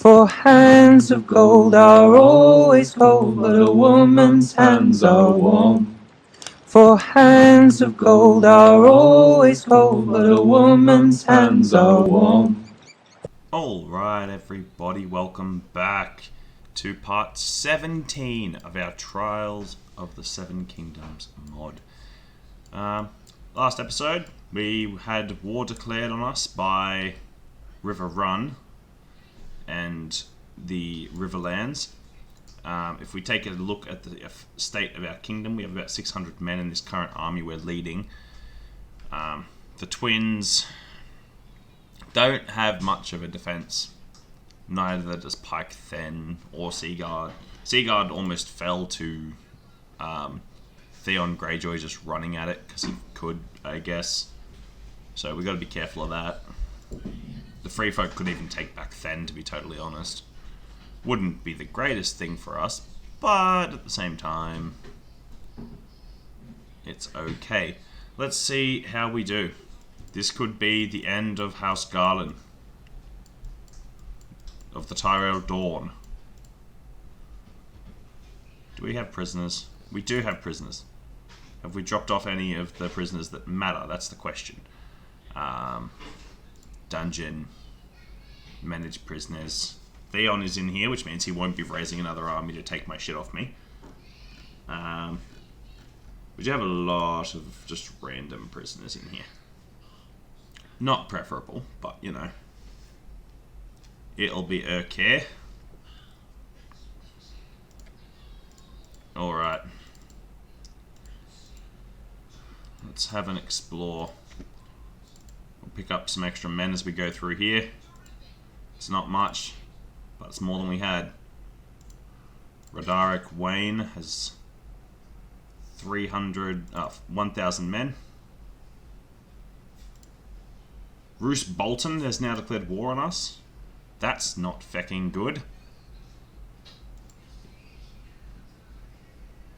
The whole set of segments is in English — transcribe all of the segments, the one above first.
For hands of gold are always cold, but a woman's hands are warm. For hands of gold are always cold, but a woman's hands are warm. Alright everybody, welcome back to part 17 of our Trials of the Seven Kingdoms mod. Last episode, we had war declared on us by River Run and the Riverlands. If we take a look at the state of our kingdom, we have about 600 men in this current army we're leading. The twins don't have much of a defense. Neither does Pike Then or Seaguard. Seaguard almost fell to Theon Greyjoy just running at it because he could, I guess. So we got to be careful of that. The Free Folk could even take back Then, to be totally honest. Wouldn't be the greatest thing for us, but at the same time, it's okay. Let's see how we do. This could be the end of House Garland. Of the Tyrell Dawn. Do we have prisoners? We do have prisoners. Have we dropped off any of the prisoners that matter? That's the question. Dungeon. Manage prisoners. Theon is in here, which means he won't be raising another army to take my shit off me. We do have a lot of just random prisoners in here. Not preferable, but you know. It'll be okay. Alright. Let's have an explore. We'll pick up some extra men as we go through here. It's not much, but it's more than we had. Roderick Wayne has 1,000 men. Roose Bolton has now declared war on us. That's not fecking good.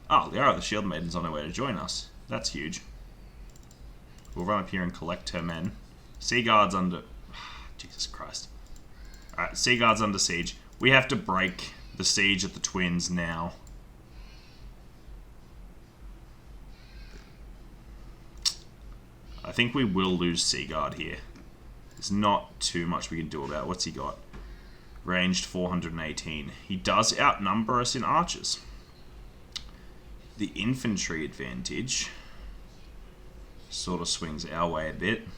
Oh, Liara the Shield Maiden's on her way to join us. That's huge. We'll run up here and collect her men. Seaguard's under... Jesus Christ. Alright, Seaguard's under siege. We have to break the siege of the twins now. I think we will lose Seaguard here. There's not too much we can do about it. What's he got? Ranged 418. He does outnumber us in archers. The infantry advantage sort of swings our way a bit.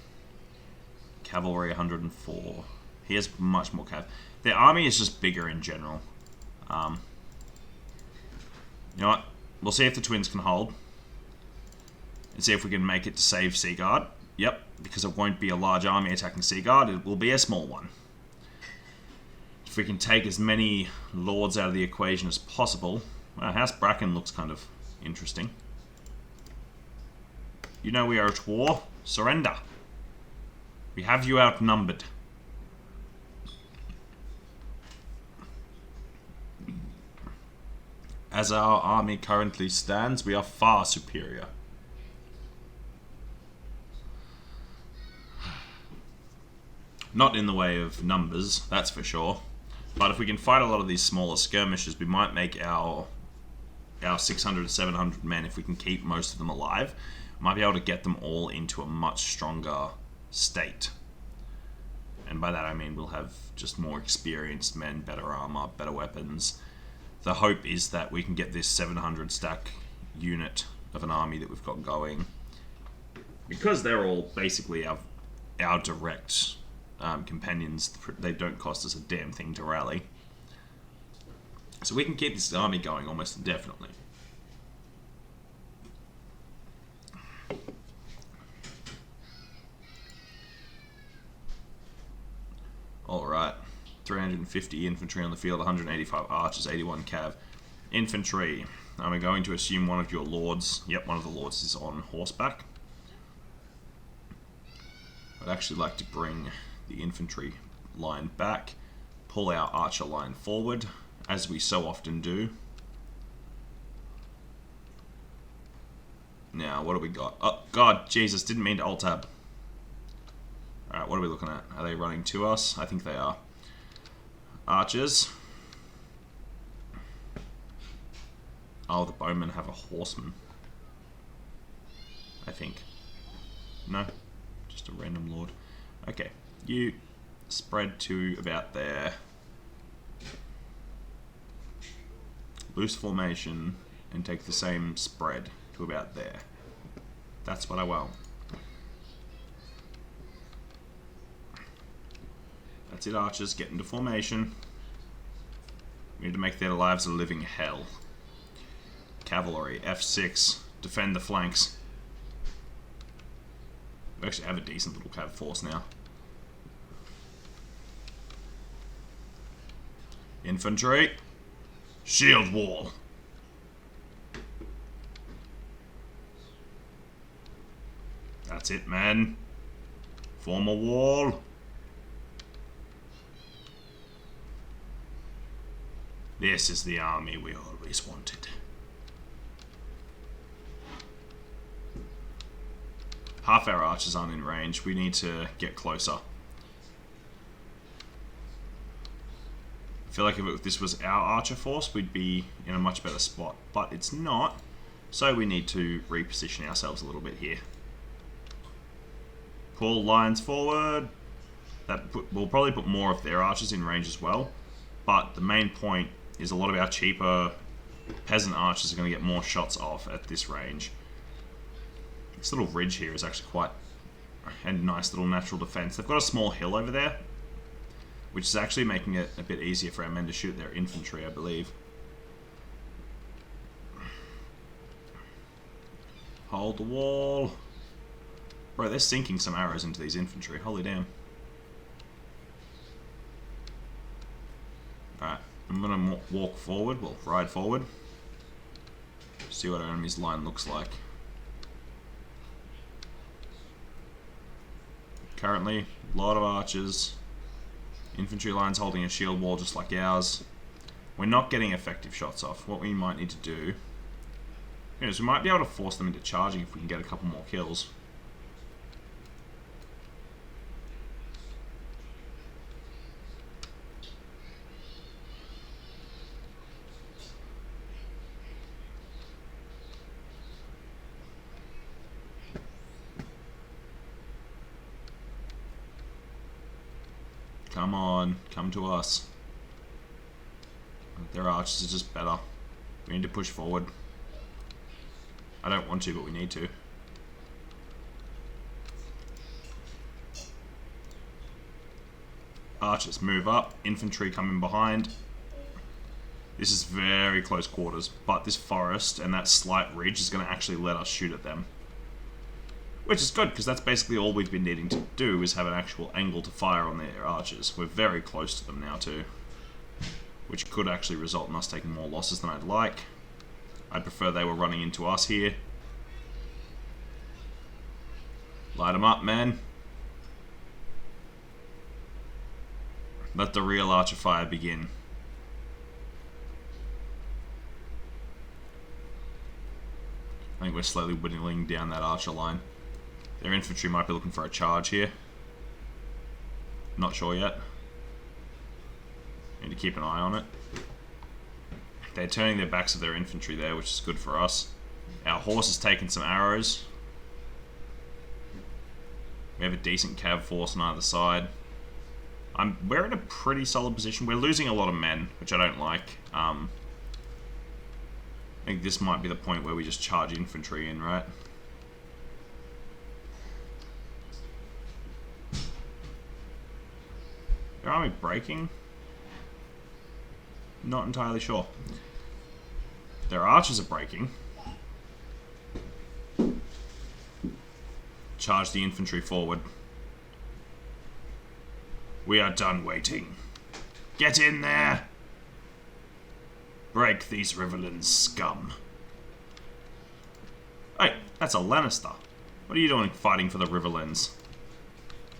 Cavalry 104. He has much more cav. Their army is just bigger in general. You know what? We'll see if the twins can hold. And see if we can make it to save Seaguard. Yep, because it won't be a large army attacking Seaguard, it will be a small one. If we can take as many lords out of the equation as possible... Well, House Bracken looks kind of interesting. You know we are at war. Surrender. We have you outnumbered. As our army currently stands, we are far superior. Not in the way of numbers, that's for sure. But if we can fight a lot of these smaller skirmishes, we might make our 600 to 700 men, if we can keep most of them alive, might be able to get them all into a much stronger state. And by that I mean we'll have just more experienced men, better armor, better weapons. The hope is that we can get this 700 stack unit of an army that we've got going. Because they're all basically our direct... companions, they don't cost us a damn thing to rally. So we can keep this army going almost indefinitely. Alright. 350 infantry on the field, 185 archers, 81 cav. Infantry. We're going to assume one of your lords, yep, one of the lords is on horseback. I'd actually like to bring the infantry line back, pull our archer line forward, as we so often do. Now, what do we got? Oh, God, Jesus, didn't mean to alt-tab. Alright, what are we looking at? Are they running to us? I think they are. Archers. Oh, the bowmen have a horseman. I think. No, just a random lord. Okay, you spread to about there. Loose formation and take the same spread to about there. That's what I want. That's it, archers. Get into formation. We need to make their lives a living hell. Cavalry, F6. Defend the flanks. We actually have a decent little cav force now. Infantry. Shield wall. That's it, man. Form a wall. This is the army we always wanted. Half our archers aren't in range. We need to get closer. I feel like if this was our archer force, we'd be in a much better spot. But it's not. So we need to reposition ourselves a little bit here. Pull lines forward. We'll probably put more of their archers in range as well. But the main point is a lot of our cheaper peasant archers are going to get more shots off at this range. This little ridge here is actually quite a nice little natural defense. They've got a small hill over there, which is actually making it a bit easier for our men to shoot their infantry, I believe. Hold the wall. Bro, they're sinking some arrows into these infantry. Holy damn. Alright, I'm going to walk forward, well, ride forward. See what our enemy's line looks like. Currently, a lot of archers. Infantry lines holding a shield wall just like ours. We're not getting effective shots off. What we might need to do is we might be able to force them into charging if we can get a couple more kills. Come on, come to us. Their archers are just better. We need to push forward. I don't want to, but we need to. Archers move up, infantry coming behind. This is very close quarters, but this forest and that slight ridge is going to actually let us shoot at them. Which is good, because that's basically all we've been needing to do, is have an actual angle to fire on their archers. We're very close to them now too. Which could actually result in us taking more losses than I'd like. I'd prefer they were running into us here. Light them up, man. Let the real archer fire begin. I think we're slowly whittling down that archer line. Their infantry might be looking for a charge here. Not sure yet. Need to keep an eye on it. They're turning their backs of their infantry there, which is good for us. Our horse has taken some arrows. We have a decent cav force on either side. We're in a pretty solid position. We're losing a lot of men, which I don't like. I think this might be the point where we just charge infantry in, right? Their army breaking? Not entirely sure. Their archers are breaking. Charge the infantry forward. We are done waiting. Get in there! Break these Riverlands scum. Hey, that's a Lannister. What are you doing fighting for the Riverlands?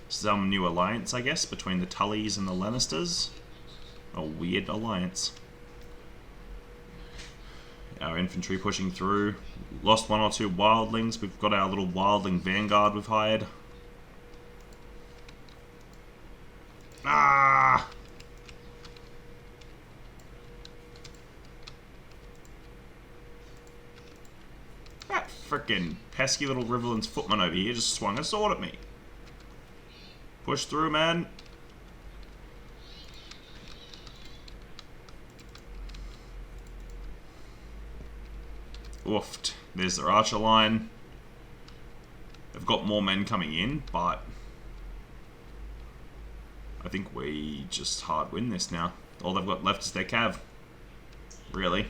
Some new alliance, I guess, between the Tullys and the Lannisters. A weird alliance. Our infantry pushing through. Lost one or two wildlings. We've got our little wildling vanguard we've hired. Ah! Frickin' pesky little Riverland's footman over here just swung a sword at me. Push through, man. Oofed. There's their archer line. They've got more men coming in, but I think we just hard win this now. All they've got left is their cav. Really.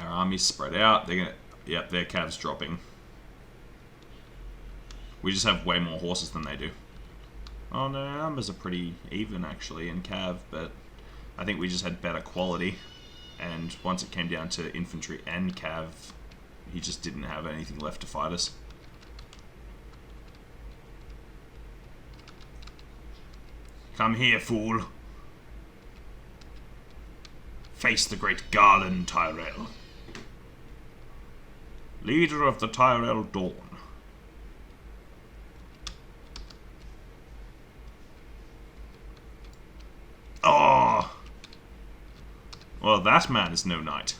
Our army's spread out. They're gonna... Yep, their cav's dropping. We just have way more horses than they do. Oh no, our numbers are pretty even actually in cav, but I think we just had better quality. And once it came down to infantry and cav, he just didn't have anything left to fight us. Come here, fool. Face the great Garland, Tyrell. Leader of the Tyrell Dawn. Oh! Well, that man is no knight.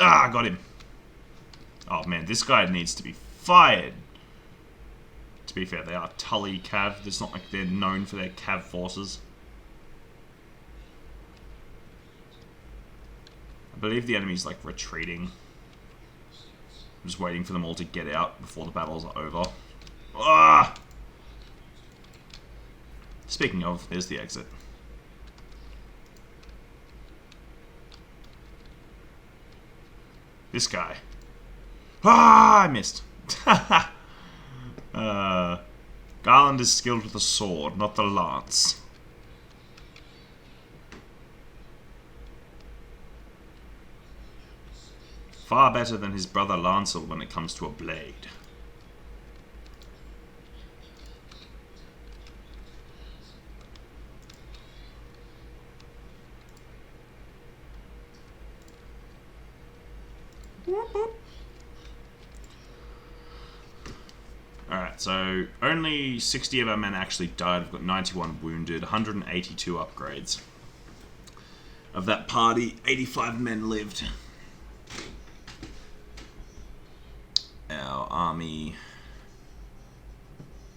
Ah, got him. Oh man, this guy needs to be fired. To be fair, they are Tully Cav. It's not like they're known for their Cav forces. I believe the enemy's like retreating. I'm just waiting for them all to get out before the battles are over. Ah! Speaking of, there's the exit. This guy. Ah, I missed. Garland is skilled with the sword, not the lance. Far better than his brother Lancel when it comes to a blade. Alright, so only 60 of our men actually died. We've got 91 wounded, 182 upgrades. Of that party, 85 men lived. Our army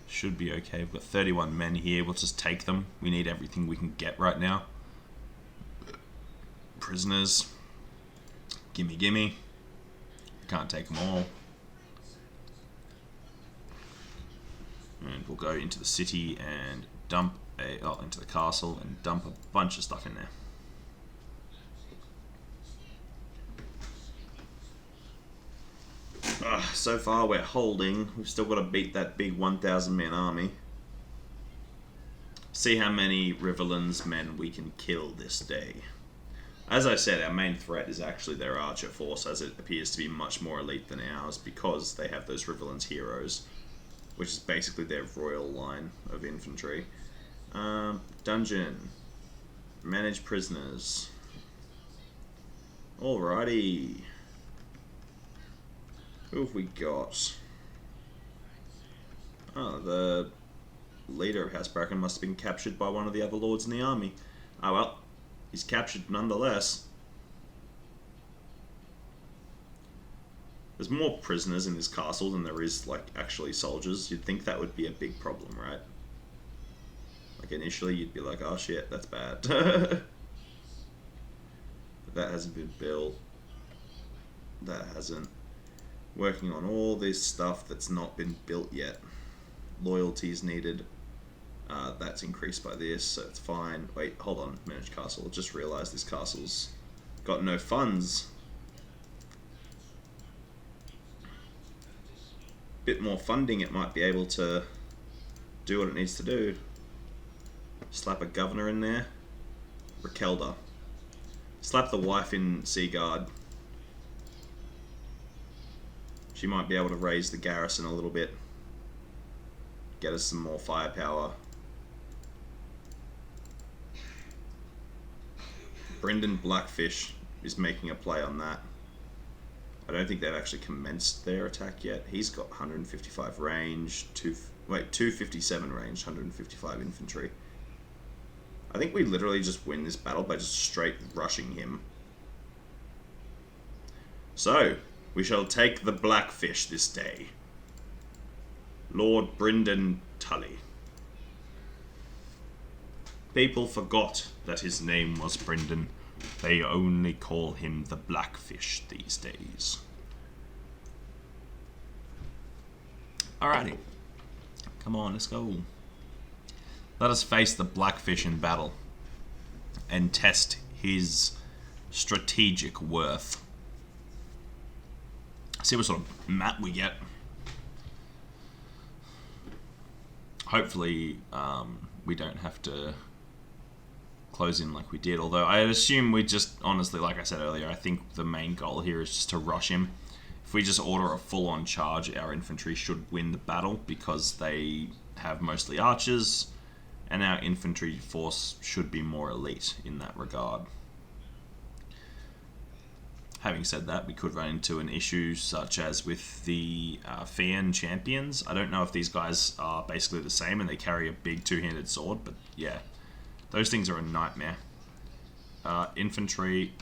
should be okay. We've got 31 men here. We'll just take them. We need everything we can get right now. Prisoners. Gimme, gimme. Can't take them all. And we'll go into the city and dump into the castle and dump a bunch of stuff in there. So far we're holding. We've still got to beat that big 1,000 man army. See how many Riverland's men we can kill this day. As I said, our main threat is actually their archer force, as it appears to be much more elite than ours because they have those Riverland's heroes, which is basically their royal line of infantry. Dungeon. Manage prisoners. Alrighty. Who have we got? Oh, the leader of House Bracken must have been captured by one of the other lords in the army. Oh well, he's captured nonetheless. There's more prisoners in this castle than there is, like, actually soldiers. You'd think that would be a big problem, right? Like, initially you'd be like, oh shit, that's bad. But that hasn't been built. That hasn't. Working on all this stuff that's not been built yet. Loyalty is needed. That's increased by this, so it's fine. Wait, hold on. Manage castle. Just realised this castle's got no funds. Bit more funding, it might be able to do what it needs to do. Slap a governor in there. Rakelda. Slap the wife in Seaguard. She might be able to raise the garrison a little bit. Get us some more firepower. Brendan Blackfish is making a play on that. I don't think they've actually commenced their attack yet. He's got 155 range, 257 range, 155 infantry. I think we literally just win this battle by just straight rushing him. So, we shall take the Blackfish this day. Lord Brynden Tully. People forgot that his name was Brynden. They only call him the Blackfish these days. Alrighty. Come on, let's go. Let us face the Blackfish in battle and test his strategic worth. See what sort of map we get. Hopefully, we don't have to close in like we did. Although I assume we just, honestly, like I said earlier, I think the main goal here is just to rush him. If we just order a full-on charge, our infantry should win the battle because they have mostly archers, and our infantry force should be more elite in that regard. Having said that, we could run into an issue such as with the Fian champions. I don't know if these guys are basically the same and they carry a big two-handed sword, but yeah, those things are a nightmare. Infantry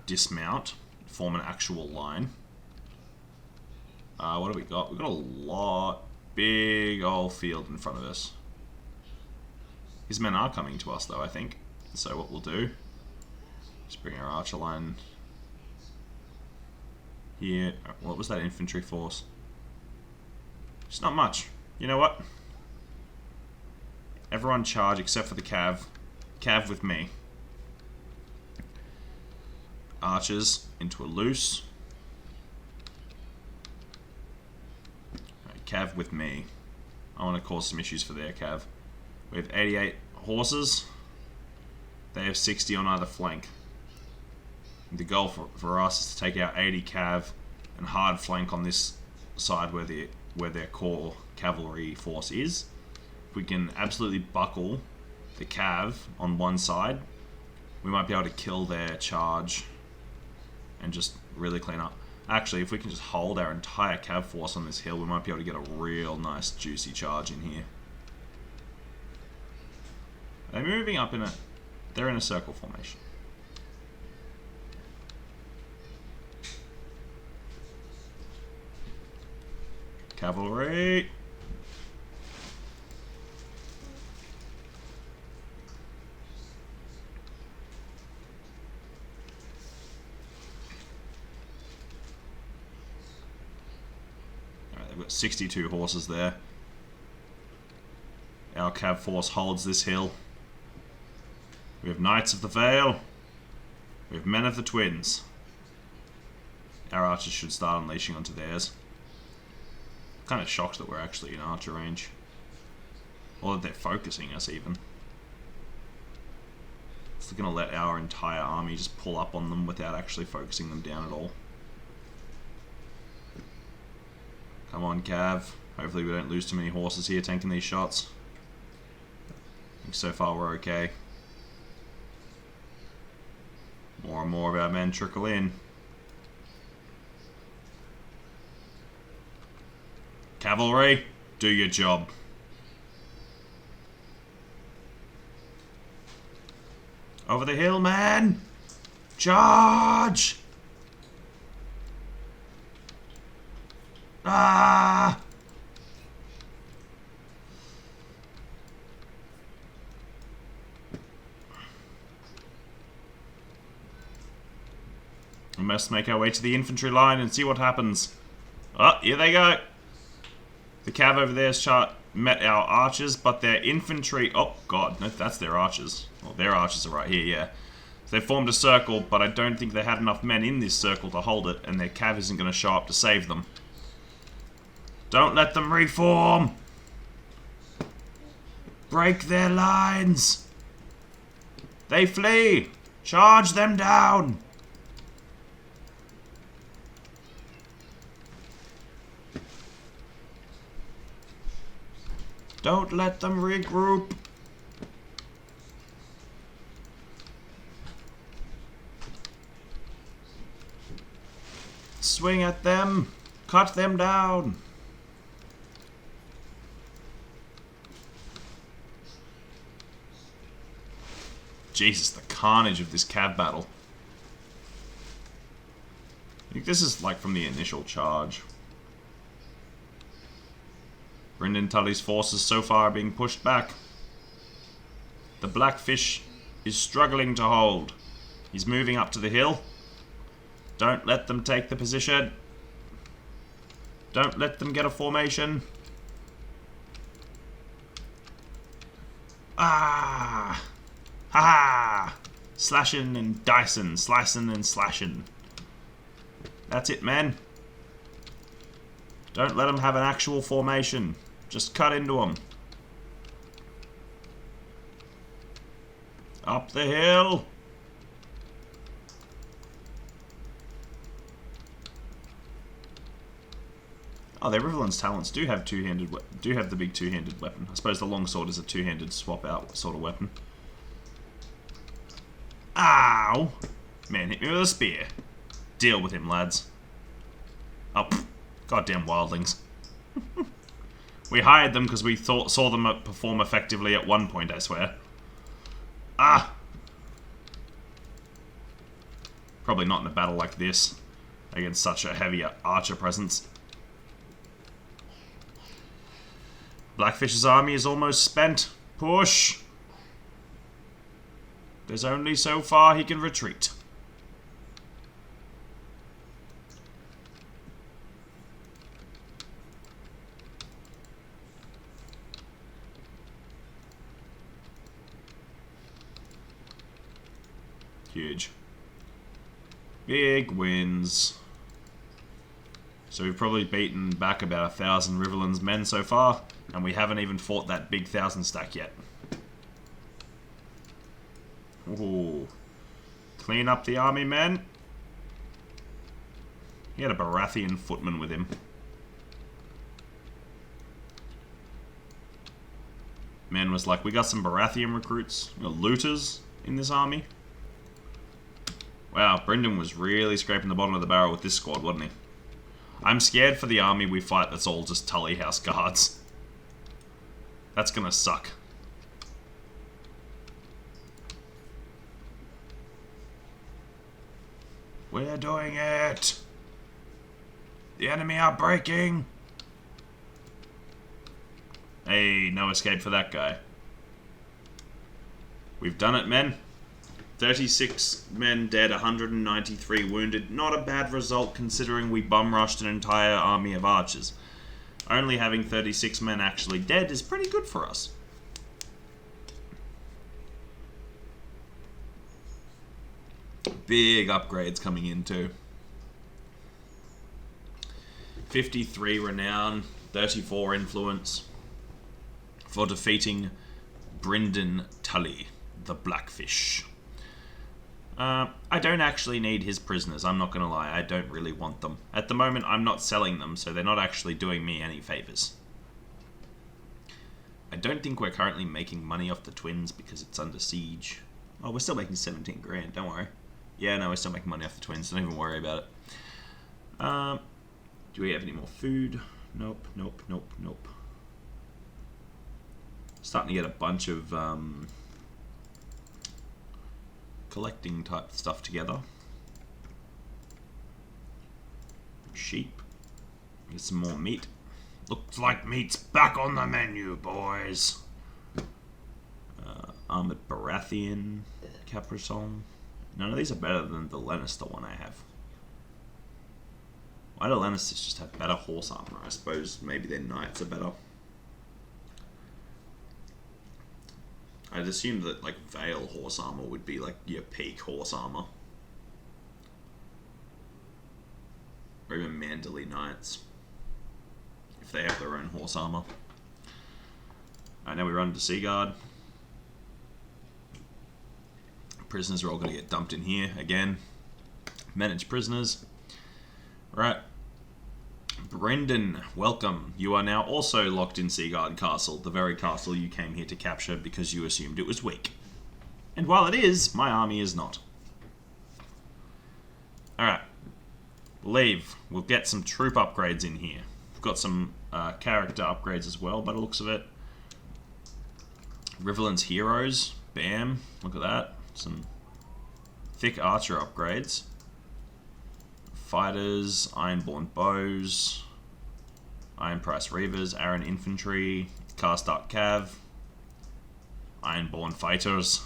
dismount, form an actual line. What do we got? We've got a lot, big old field in front of us. His men are coming to us though, I think. So what we'll do, just bring our archer line here. What was that infantry force? It's not much. You know what? Everyone charge except for the cav. Cav with me. Archers into a loose. Right, cav with me. I want to cause some issues for their cav. We have 88 horses. They have 60 on either flank. The goal for us is to take out 80 cav and hard flank on this side where their core cavalry force is. If we can absolutely buckle the cav on one side, we might be able to kill their charge and just really clean up. Actually, if we can just hold our entire cav force on this hill, we might be able to get a real nice juicy charge in here. They're moving up they're in a circle formation. Cavalry. Alright, they've got 62 horses there. Our cav force holds this hill. We have Knights of the Vale. We have Men of the Twins. Our archers should start unleashing onto theirs. Kind of shocked that we're actually in archer range. Or that they're focusing us even. It's going to let our entire army just pull up on them without actually focusing them down at all. Come on, Cav. Hopefully we don't lose too many horses here tanking these shots. I think so far we're okay. More and more of our men trickle in. Cavalry, do your job. Over the hill, man! Charge! Ah! We must make our way to the infantry line and see what happens. Oh, here they go. The cav over there met our archers, but their infantry... Oh, God. No, that's their archers. Well, their archers are right here, yeah. So they formed a circle, but I don't think they had enough men in this circle to hold it, and their cav isn't going to show up to save them. Don't let them reform! Break their lines! They flee! Charge them down! Don't let them regroup. Swing at them. Cut them down. Jesus, the carnage of this cav battle. I think this is like from the initial charge. Brendan Tully's forces so far are being pushed back. The Blackfish is struggling to hold. He's moving up to the hill. Don't let them take the position. Don't let them get a formation. Ah! Ha ha! Slashing and dicing, slicing and slashing. That's it, man. Don't let them have an actual formation. Just cut into them. Up the hill. Oh, their Riverland's talents do have the big two-handed weapon. I suppose the longsword is a two-handed swap-out sort of weapon. Ow! Man, hit me with a spear. Deal with him, lads. Oh, goddamn wildlings. We hired them because we saw them perform effectively at one point, I swear. Ah! Probably not in a battle like this, against such a heavy archer presence. Blackfish's army is almost spent. Push! There's only so far he can retreat. Huge. Big wins. So we've probably beaten back about 1,000 Riverland's men so far, and we haven't even fought that big 1,000 stack yet. Ooh. Clean up the army, men. He had a Baratheon footman with him. Man was like, we got some Baratheon recruits, looters in this army. Wow, Brendan was really scraping the bottom of the barrel with this squad, wasn't he? I'm scared for the army we fight that's all just Tully House guards. That's gonna suck. We're doing it! The enemy are breaking! Hey, no escape for that guy. We've done it, men. 36 men dead, 193 wounded. Not a bad result considering we bum-rushed an entire army of archers. Only having 36 men actually dead is pretty good for us. Big upgrades coming in too. 53 renown, 34 influence for defeating Brendan Tully, the Blackfish. I don't actually need his prisoners, I'm not gonna lie, I don't really want them. At the moment I'm not selling them, so they're not actually doing me any favours. I don't think we're currently making money off the twins because it's under siege. Oh, we're still making 17 grand, don't worry. Yeah, no, we're still making money off the twins, don't even worry about it. Do we have any more food? Nope, nope, nope, nope. Starting to get a bunch of collecting type stuff together. Sheep. Get some more meat. Looks like meat's back on the menu, boys. Armored Baratheon caparison. None of these are better than the Lannister one I have. Why do Lannisters just have better horse armor? I suppose maybe their knights are better. I'd assume that like Vale horse armor would be like your peak horse armor. Or even Manderley knights. If they have their own horse armor. Alright, now we run to Seaguard. Prisoners are all going to get dumped in here again. Manage prisoners. Right. Brendan, welcome. You are now also locked in Seaguard Castle, the very castle you came here to capture because you assumed it was weak. And while it is, my army is not. Alright. Leave. We'll get some troop upgrades in here. We've got some character upgrades as well by the looks of it. Riverland's Heroes. Bam. Look at that. some thick archer upgrades. Fighters, Ironborn bows, Iron Price Reavers, Aaron Infantry, Karstark Cav, Ironborn Fighters,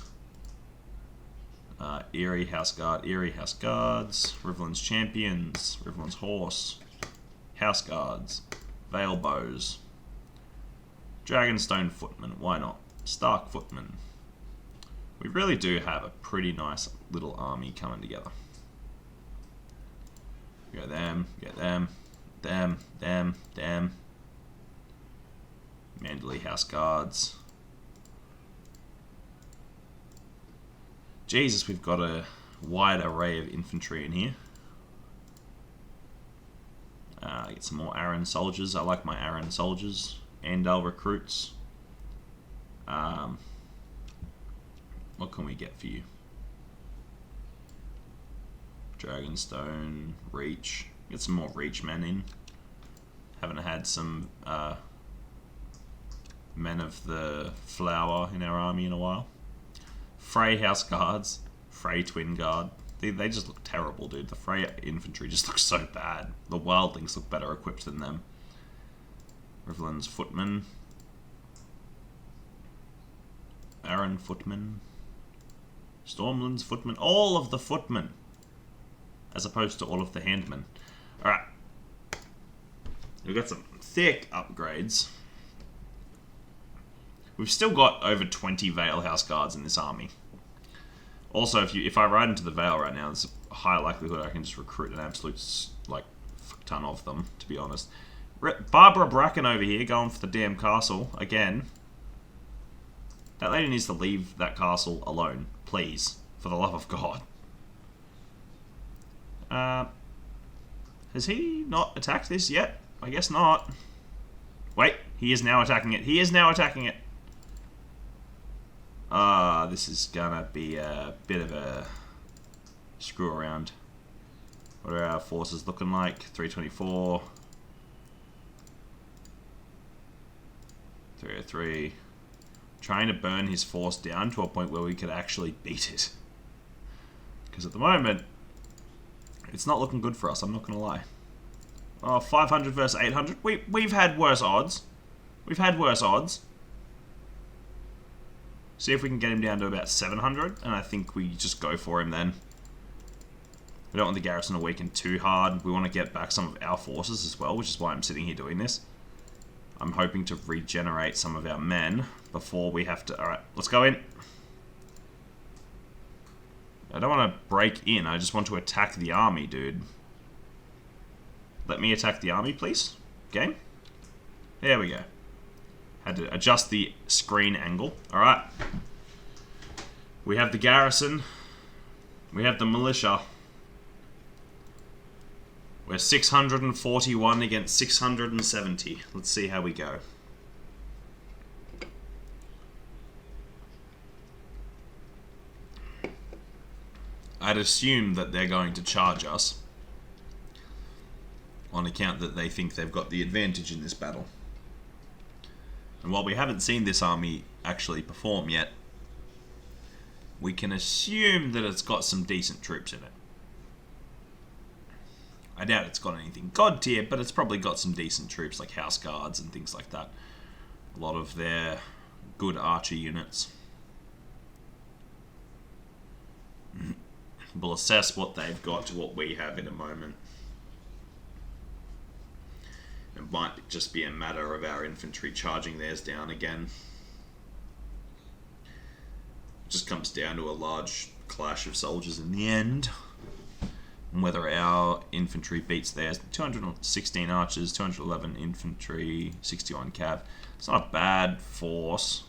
Eerie House Guard, Eerie House Guards, Riverland's Champions, Riverland's Horse, House Guards, Vale Bows, Dragonstone Footmen, why not? Stark Footmen. We really do have a pretty nice little army coming together. Go them, get them, them. Manderley House Guards. Jesus, we've got a wide array of infantry in here. Get some more Aaron soldiers. I like my Aaron soldiers. Andal recruits. What can we get for you? Dragonstone, Reach. Get some more Reach men in. Haven't had some men of the flower in our army in a while. Frey House Guards. Frey Twin Guard. They just look terrible, dude. The Frey infantry just looks so bad. The wildlings look better equipped than them. Riverland's Footmen. Aaron Footmen. Stormland's Footmen. All of the Footmen. As opposed to all of the Handmen. Alright. We've got some thick upgrades. We've still got over 20 Vale House Guards in this army. Also, if I ride into the Vale right now, there's a high likelihood I can just recruit an absolute, like, fuck ton of them, to be honest. Barbara Bracken over here going for the damn castle again. That lady needs to leave that castle alone, please, for the love of God. Has he not attacked this yet? I guess not. Wait, he is now attacking it. He is now attacking it. This is gonna be a bit of a screw around. What are our forces looking like? 324. 303. Trying to burn his force down to a point where we could actually beat it. Because at the moment, it's not looking good for us, I'm not gonna lie. Oh, 500 versus 800. We've had worse odds. We've had worse odds. See if we can get him down to about 700, and I think we just go for him then. We don't want the garrison to weaken too hard. We want to get back some of our forces as well, which is why I'm sitting here doing this. I'm hoping to regenerate some of our men before we have to... Alright, let's go in. I don't want to break in, I just want to attack the army, dude. Let me attack the army, please. Game. There we go. Had to adjust the screen angle. Alright. We have the garrison. We have the militia. We're 641 against 670. Let's see how we go. I'd assume that they're going to charge us on account that they think they've got the advantage in this battle. And while we haven't seen this army actually perform yet, we can assume that it's got some decent troops in it. I doubt it's got anything god tier, but it's probably got some decent troops like house guards and things like that. A lot of their good archer units. We'll assess what they've got to what we have in a moment. It might just be a matter of our infantry charging theirs down again. It just comes down to a large clash of soldiers in the end. And whether our infantry beats theirs. 216 archers, 211 infantry, 61 cav. It's not a bad force.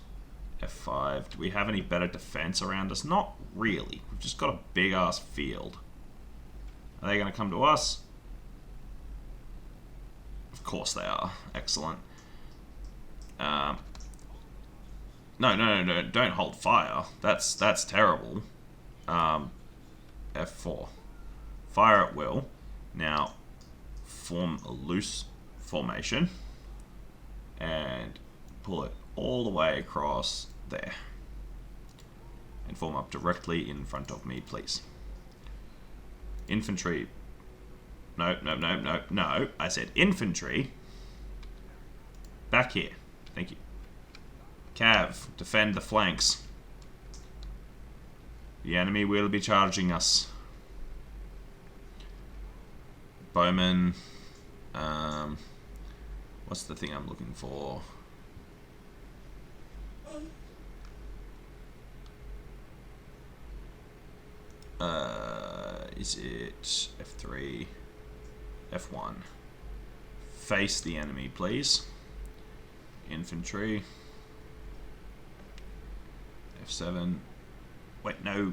F5. Do we have any better defense around us? Not really. We've just got a big ass field. Are they going to come to us? Of course they are. Excellent. No, don't hold fire. That's terrible. F4. Fire at will. Now, form a loose formation. And pull it all the way across there. and form up directly in front of me, please. Infantry. No. I said infantry. Back here. Thank you. Cav, defend the flanks. The enemy will be charging us. Bowman. What's the thing I'm looking for? Is it F3? F1. Face the enemy, please. Infantry. F7. Wait, no.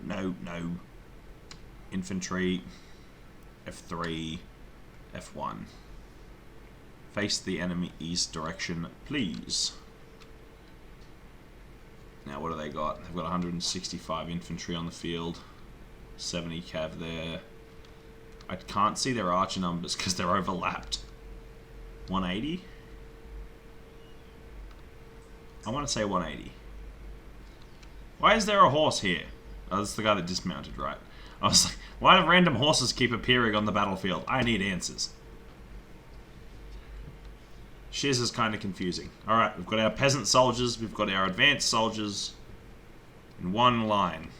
Infantry. F3. F1. Face the enemy east direction, please. Now, what do they got? They've got 165 infantry on the field. 70 cav there. I can't see their archer numbers because they're overlapped. 180? I want to say 180. Why is there a horse here? Oh, that's the guy that dismounted, right? I was like, why do random horses keep appearing on the battlefield? I need answers. Shiz is kind of confusing. Alright, we've got our peasant soldiers, we've got our advanced soldiers in one line.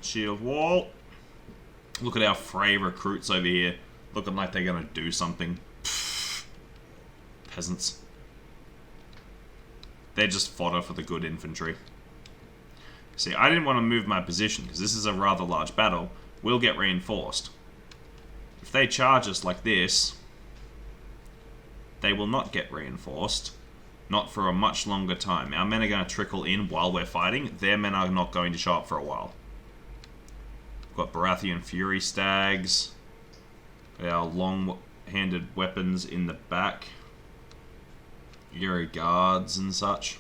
Shield wall. Look at our Frey recruits over here, looking like they're going to do something. Pfft. Peasants. They're just fodder for the good infantry. See, I didn't want to move my position because this is a rather large battle. We'll get reinforced. If they charge us like this, they will not get reinforced. Not for a much longer time. Our men are going to trickle in while we're fighting. Their men are not going to show up for a while. We've got Baratheon Fury Stags. Our long-handed weapons in the back. Yuri Guards and such.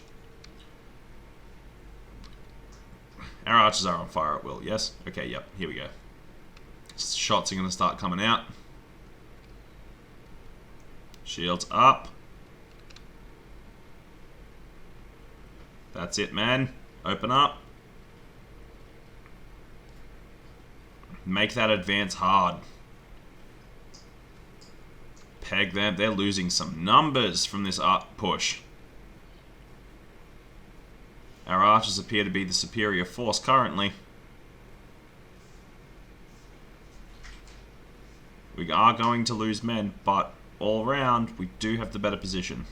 Our archers are on fire at will, yes? Okay, yep, here we go. Shots are going to start coming out. Shields up. That's it, man. Open up. Make that advance hard. Peg them. They're losing some numbers from this push. Our archers appear to be the superior force currently. We are going to lose men, but all round, we do have the better position.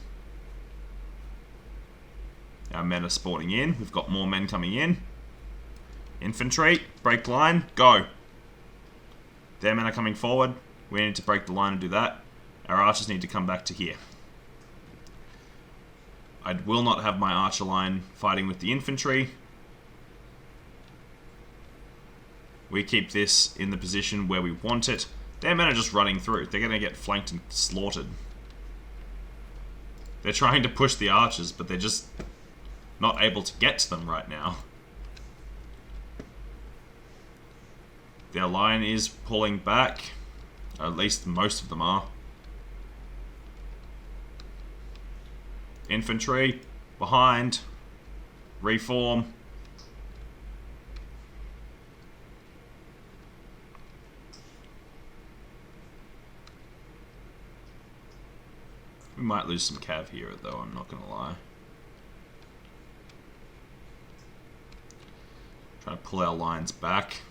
Our men are spawning in. We've got more men coming in. Infantry, break line, go. Their men are coming forward. We need to break the line and do that. Our archers need to come back to here. I will not have my archer line fighting with the infantry. We keep this in the position where we want it. Their men are just running through. They're going to get flanked and slaughtered. They're trying to push the archers, but they're just not able to get to them right now. Their line is pulling back. Or at least most of them are. Infantry, behind. Reform. We might lose some cav here, though, I'm not going to lie. Trying to pull our lines back.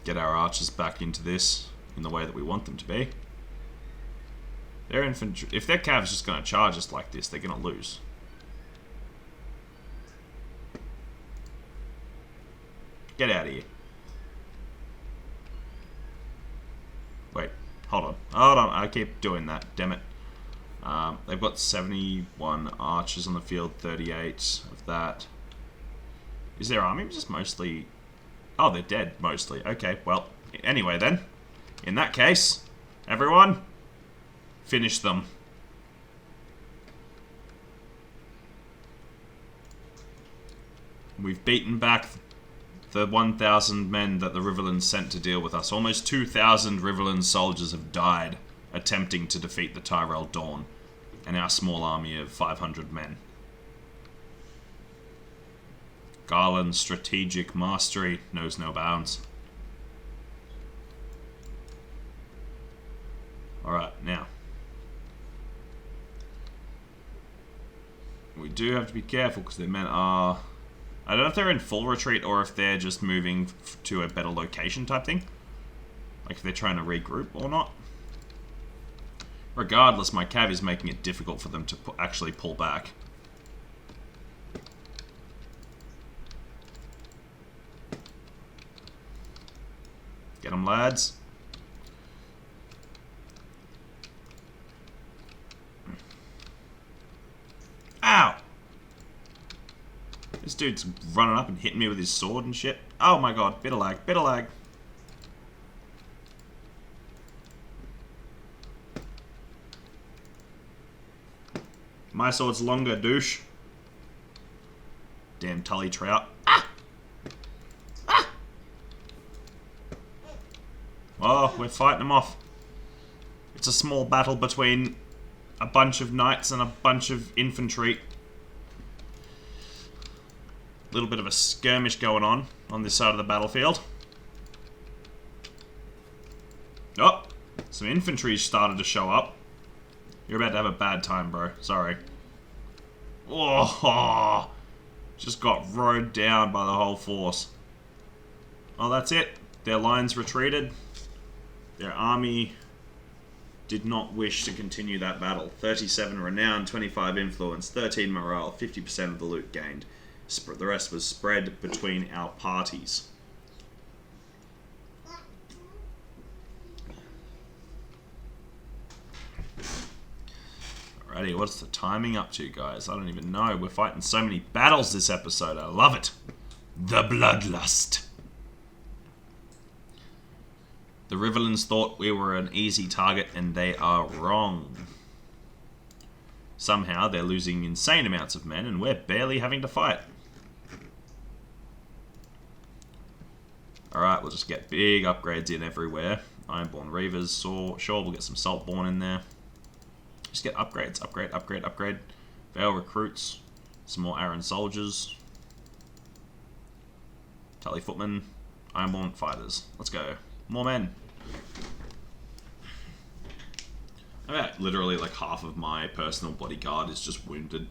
Get our archers back into this in the way that we want them to be. Their infantry, if their cav is just going to charge us like this, they're going to lose. Get out of here. Wait, hold on. Hold on, I keep doing that, damn it. They've got 71 archers on the field, 38 of that. Is their army just mostly... Oh, they're dead, mostly. Okay, well, anyway then. In that case, everyone, finish them. We've beaten back the 1,000 men that the Riverlands sent to deal with us. Almost 2,000 Riverland soldiers have died attempting to defeat the Tyrell Dawn and our small army of 500 men. Garland's strategic mastery knows no bounds. Alright, now. We do have to be careful because their men are... I don't know if they're in full retreat or if they're just moving to a better location type thing. Like if they're trying to regroup or not. Regardless, my cav is making it difficult for them to actually pull back. Get them, lads. Ow! This dude's running up and hitting me with his sword and shit. Oh my god, bit of lag, bit of lag. My sword's longer, douche. Damn Tully Trout. Ah! Ah! Oh, we're fighting them off. It's a small battle between a bunch of knights and a bunch of infantry. A little bit of a skirmish going on this side of the battlefield. Oh, some infantry started to show up. You're about to have a bad time, bro. Sorry. Oh, just got rode down by the whole force. Oh, that's it. Their lines retreated. Their army did not wish to continue that battle. 37 renown, 25 influence, 13 morale, 50% of the loot gained. The rest was spread between our parties. Alrighty, what's the timing up to, guys? I don't even know. We're fighting so many battles this episode. I love it. The Bloodlust. The Riverlands thought we were an easy target, and they are wrong. Somehow, they're losing insane amounts of men, and we're barely having to fight. Alright, we'll just get big upgrades in everywhere. Ironborn Reavers, so sure, we'll get some Saltborn in there. Just get upgrades, upgrade. Vale recruits, some more Aaron soldiers. Tully footmen, Ironborn fighters. Let's go. More men. About literally like half of my personal bodyguard is just wounded.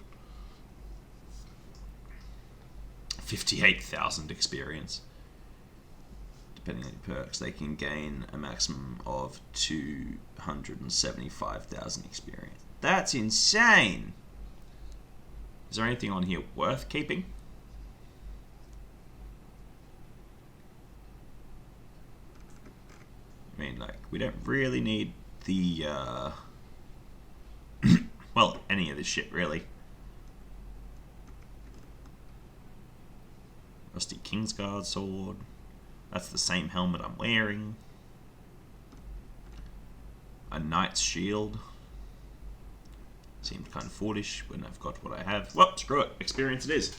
58,000 experience. Depending on your perks, they can gain a maximum of 275,000 experience. That's insane! Is there anything on here worth keeping? I mean, like, we don't really need the, well, any of this shit, really. Rusty Kingsguard sword. That's the same helmet I'm wearing. A knight's shield. Seems kind of foolish when I've got what I have. Well, screw it. Experience it is.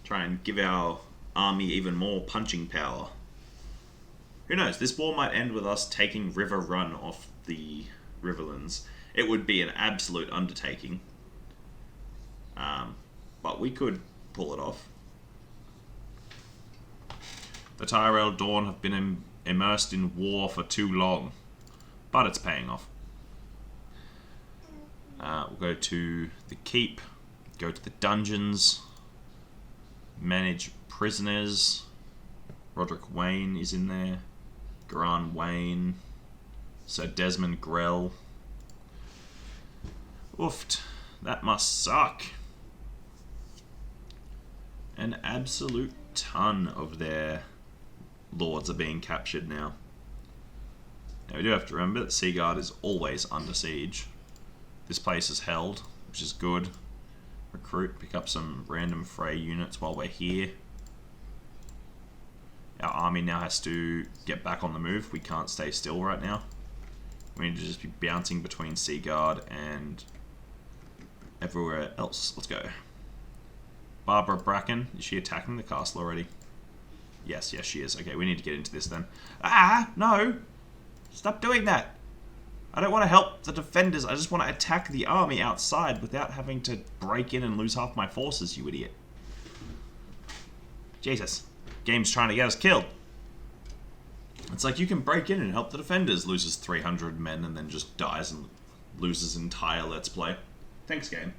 Try and give our army even more punching power. Who knows? This war might end with us taking River Run off the Riverlands. It would be an absolute undertaking. But we could pull it off. The Tyrell Dawn have been immersed in war for too long. But it's paying off. We'll go to the keep. Go to the dungeons. Manage prisoners. Roderick Wayne is in there. Garan Wayne. Sir Desmond Grell. Oofed. That must suck. An absolute ton of their lords are being captured now. Now we do have to remember that Seaguard is always under siege. This place is held, which is good. Recruit, pick up some random fray units while we're here. Our army now has to get back on the move. We can't stay still right now. We need to just be bouncing between Seaguard and everywhere else. Let's go. Barbara Bracken, is she attacking the castle already? Yes, she is. Okay, we need to get into this then. Ah, no! Stop doing that! I don't want to help the defenders, I just want to attack the army outside without having to break in and lose half my forces, you idiot. Jesus. Game's trying to get us killed. It's like you can break in and help the defenders. Loses 300 men and then just dies and loses entire Let's Play. Thanks, game.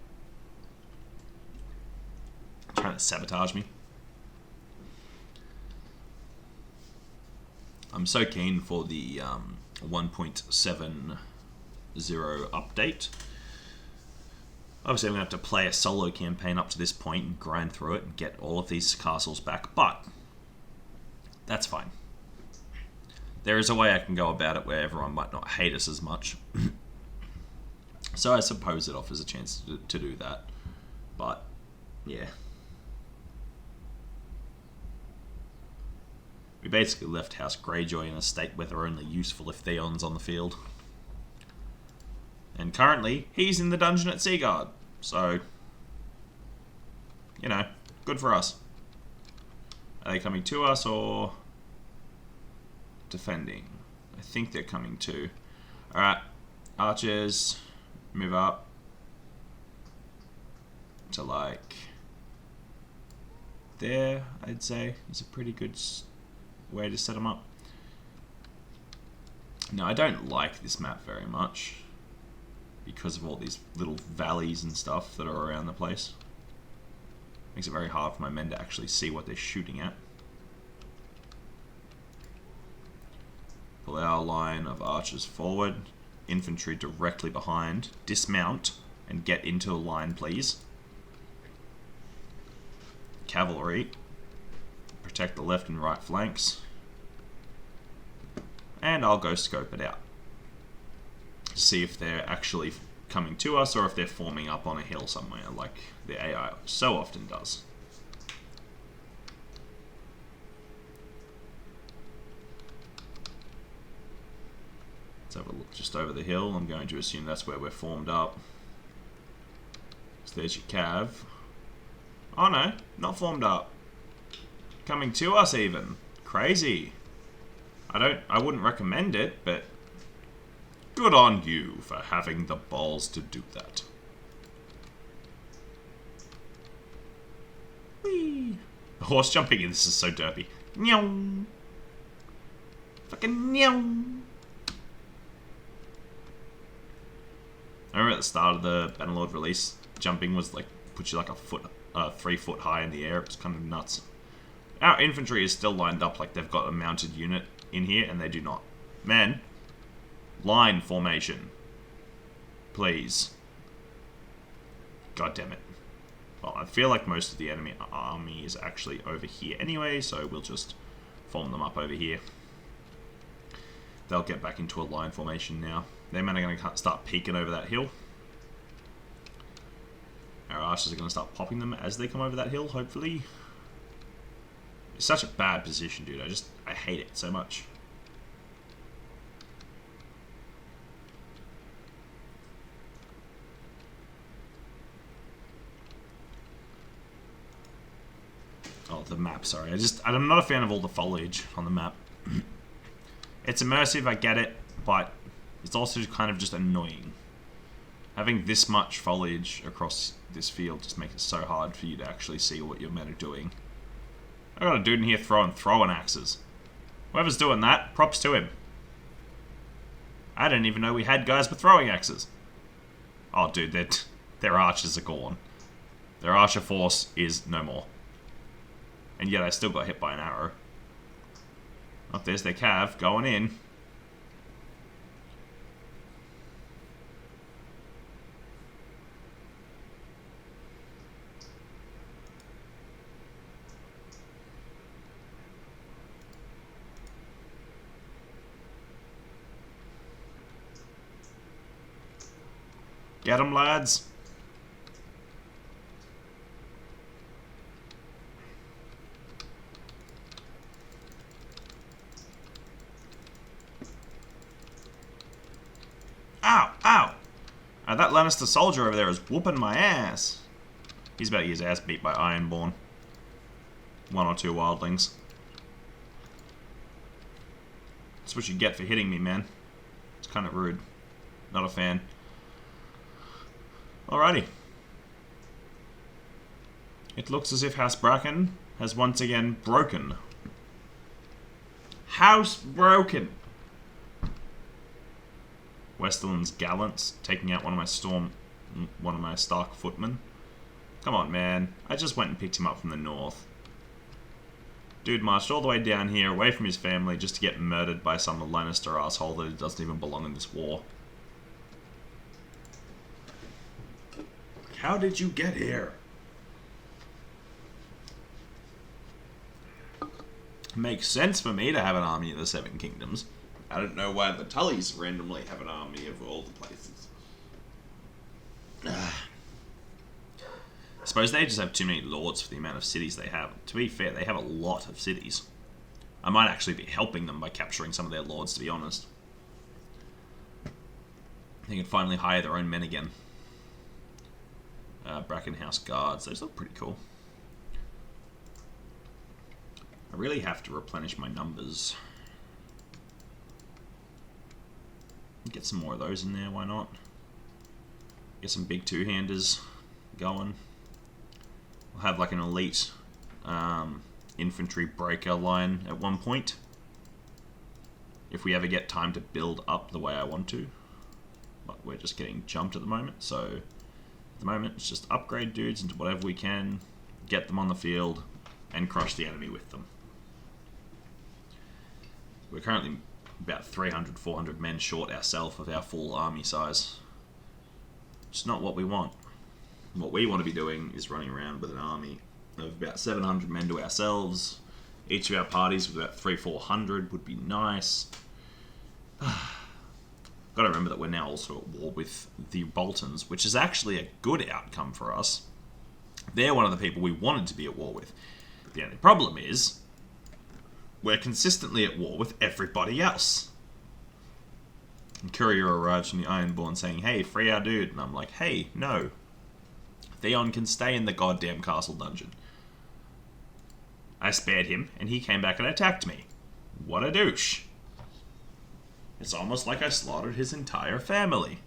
Trying to sabotage me. I'm so keen for the 1.70 update. Obviously, I'm going to have to play a solo campaign up to this point and grind through it and get all of these castles back, but that's fine. There is a way I can go about it where everyone might not hate us as much. So I suppose it offers a chance to do that. But, yeah. We basically left House Greyjoy in a state where they're only useful if Theon's on the field. And currently, he's in the dungeon at Seaguard. So, you know, good for us. Are they coming to us or defending? I think they're coming to. Alright, archers, move up to like there, I'd say. Is a pretty good way to set them up. Now, I don't like this map very much because of all these little valleys and stuff that are around the place. Makes it very hard for my men to actually see what they're shooting at. Pull our line of archers forward. Infantry directly behind. Dismount and get into a line, please. Cavalry. Protect the left and right flanks. And I'll go scope it out. See if they're actually coming to us or if they're forming up on a hill somewhere like the AI so often does. Let's have a look just over the hill. I'm going to assume that's where we're formed up. So there's your cav. Oh no, not formed up. Coming to us even. Crazy. I wouldn't recommend it, but good on you for having the balls to do that. Whee! Horse jumping in, this is so derpy. Meow. Fucking meow. I remember at the start of the Bannerlord release, jumping was like, put you like 3 foot high in the air. It was kind of nuts. Our infantry is still lined up like they've got a mounted unit in here, and they do not. Man, line formation. Please. God damn it. Well, I feel like most of the enemy army is actually over here anyway, so we'll just form them up over here. They'll get back into a line formation now. Their men are going to start peeking over that hill. Our archers are going to start popping them as they come over that hill, hopefully. It's such a bad position, dude. I hate it so much. Oh, the map, sorry. I'm not a fan of all the foliage on the map. It's immersive, I get it, but it's also kind of just annoying. Having this much foliage across this field just makes it so hard for you to actually see what your men are doing. I got a dude in here throwing axes. Whoever's doing that, props to him. I didn't even know we had guys with throwing axes. Oh, dude, their archers are gone. Their archer force is no more. And yet I still got hit by an arrow. Oh, there's their cav going in. Get 'em, lads. Ow! Ow! That Lannister soldier over there is whooping my ass. He's about to get his ass beat by Ironborn. 1 or 2 wildlings. That's what you get for hitting me, man. It's kind of rude. Not a fan. Alrighty. It looks as if House Bracken has once again broken. House broken. Westerland's gallants taking out one of my Stark footmen. Come on, man. I just went and picked him up from the north. Dude marched all the way down here, away from his family, just to get murdered by some Lannister asshole that doesn't even belong in this war. How did you get here? Makes sense for me to have an army of the Seven Kingdoms. I don't know why the Tullys randomly have an army of all the places. I suppose they just have too many lords for the amount of cities they have. To be fair, they have a lot of cities. I might actually be helping them by capturing some of their lords, to be honest. They can finally hire their own men again. Brackenhouse Guards, those look pretty cool. I really have to replenish my numbers. Get some more of those in there, why not? Get some big two-handers going. We'll have like an elite infantry breaker line at one point. If we ever get time to build up the way I want to. But we're just getting jumped at the moment, so at the moment it's just upgrade dudes into whatever we can, get them on the field, and crush the enemy with them. We're currently about 300, 400 men short ourselves of our full army size. It's not what we want. What we want to be doing is running around with an army of about 700 men to ourselves. Each of our parties with about 300-400 would be nice. Got to remember that we're now also at war with the Boltons, which is actually a good outcome for us. They're one of the people we wanted to be at war with. The only problem is we're consistently at war with everybody else. And courier arrives from the Ironborn saying, hey, free our dude. And I'm like, hey, no. Theon can stay in the goddamn castle dungeon. I spared him, and he came back and attacked me. What a douche. It's almost like I slaughtered his entire family.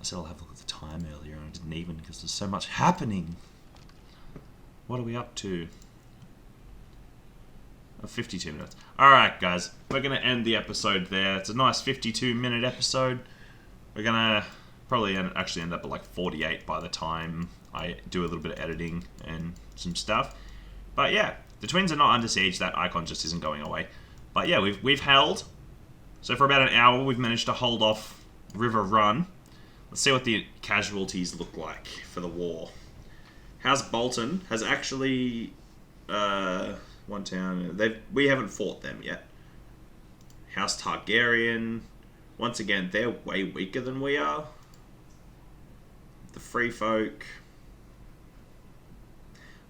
I said I'll have a look at the time earlier, and I didn't even, because there's so much happening. What are we up to? 52 minutes. Alright, guys. We're going to end the episode there. It's a nice 52-minute episode. We're going to probably actually end up at like 48 by the time I do a little bit of editing and some stuff. But yeah, the Twins are not under siege. That icon just isn't going away. But yeah, we've held. So for about an hour, we've managed to hold off River Run. Let's see what the casualties look like for the war. House Bolton has actually... one town. We haven't fought them yet. House Targaryen. Once again, they're way weaker than we are. The Free Folk.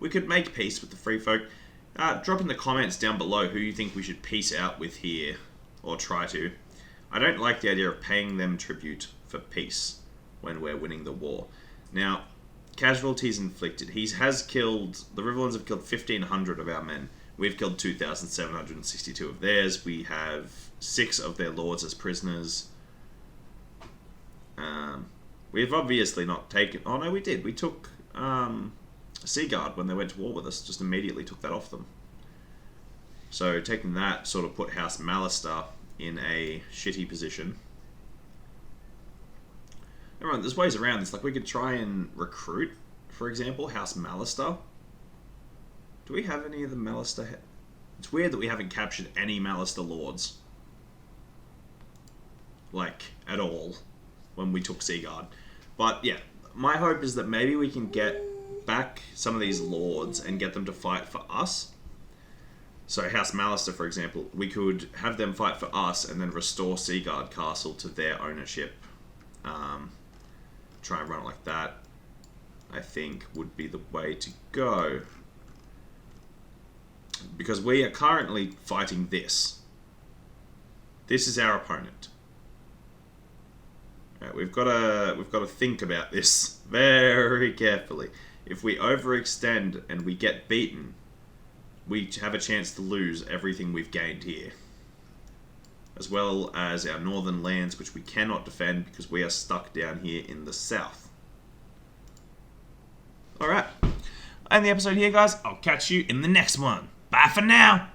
We could make peace with the Free Folk. Drop in the comments down below who you think we should peace out with here. Or try to. I don't like the idea of paying them tribute for peace when we're winning the war. Now, casualties inflicted. The Riverlands have killed 1,500 of our men. We've killed 2,762 of theirs. We have 6 of their lords as prisoners. We've obviously not taken... Oh, no, we did. We took Seaguard when they went to war with us. Just immediately took that off them. So taking that sort of put House Mallister in a shitty position. Everyone, there's ways around this. Like, we could try and recruit, for example, House Mallister. Do we have any of the Mallister... It's weird that we haven't captured any Mallister lords. Like, at all. When we took Seaguard. But, yeah. My hope is that maybe we can get back some of these lords and get them to fight for us. So, House Mallister, for example, we could have them fight for us and then restore Seaguard Castle to their ownership. Try and run it like that, I think, would be the way to go. Because we are currently fighting this. This is our opponent. Right, we've got to think about this very carefully. If we overextend and we get beaten, we have a chance to lose everything we've gained here. As well as our northern lands, which we cannot defend because we are stuck down here in the south. All right. End the episode here, guys. I'll catch you in the next one. Bye for now.